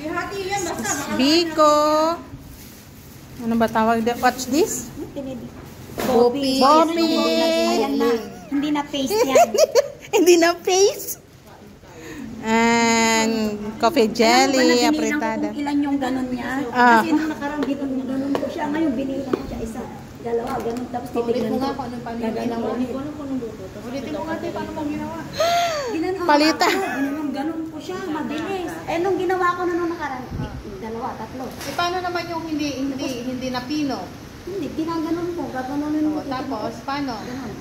Ihati yan, basta. Biko. Ano ba tawag? Watch this? Bopi. Bopi. Ayan na. Hindi na paste yan. Hindi na face. And coffee jelly, apretada. Kung ilan yung ganon niya. Ah. Kasi nung nakarang ganon ko siya. Ngayon binili ko siya isa. Dalawa, ganon. Tapos titignan ko. Ulitin mo nga tayo, paano mo ginawa? Palita. Ganon ko siya. Mabilis. Eh, nung ginawa ko na nung nakarang, dalawa, tatlo. Eh, paano naman yung hindi na pino? Hindi, ginaganon ko. Gaganunin mo. Tapos, paano? Ganon.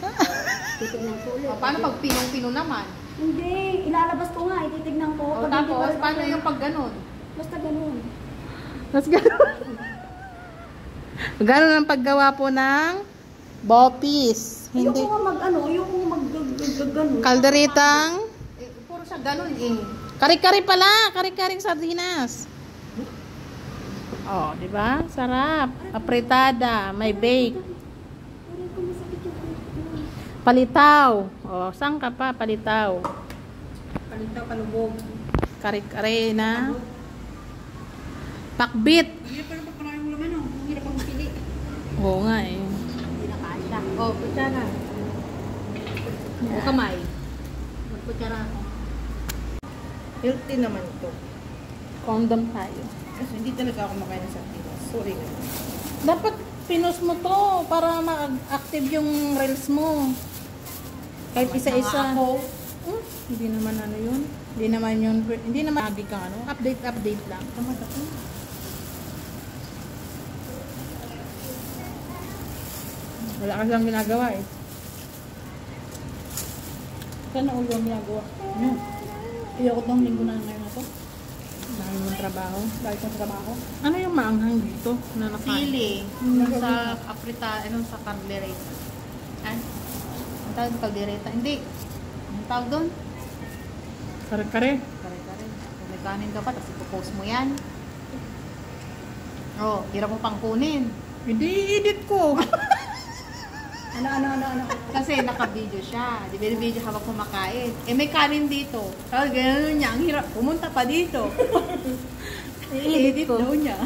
Titignan ko ulit. Paano pag pinong-pino naman? Hindi, ilalabas ko nga. Ititignan ko. Pag hindi Tapos, ko- paano yung pag ganon? Basta ganon. Mas gano'n. Gano'n ang paggawa po ng bopis. Ayoko Hindi. nga mag-ano. Ayoko nga mag-ganon. Kalderitang. Puro siya ganon eh. Kari-kari pala. Kari-karing sardinas. Oh, di ba? Sarap. Apretada. May bake. Palitaw. Oh, saan ka pa? Palitaw. Palitaw, palubog. Kari-kari na. Pakbit. Hindi pa naman parang laman, no? Ang hirap ang pili. Oo nga eh. Hindi na kasha. Oh, kutsara. O kamay. Magkutsara ako. Healthy naman ito. Condom tayo. Kasi hindi talaga ako makain ng sardinas. Sorry. Dapat pinos mo to para ma-active yung reels mo. Kahit isa-isa. Hindi naman ano yun. Hindi naman yun. Hindi naman lagi kang ano. Update lang. Tamad ako. Wala ka lang ginagawa eh. Saan na ulo ang ginagawa? Ayoko tong linggo na ngayon ako. Dahil mong trabaho. Dahil sa trabaho. Ano yung maanghang dito na nakain? Sili. Yung sa aprita, sa caldereta. Ang tawag caldereta? Hindi. Ang tawag doon? Kare-kare. Kare-kare. Kung may kanin ka pa, tapos ipopost mo yan. Oh, hirap mo pang kunin. Hindi edit ko. Ano. Kasi naka-video siya. Di ba yung video habang kumakain? Eh, may kanin dito. Kaya gano'n niya. Ang hirap. Pumunta pa dito. I-edit daw niya.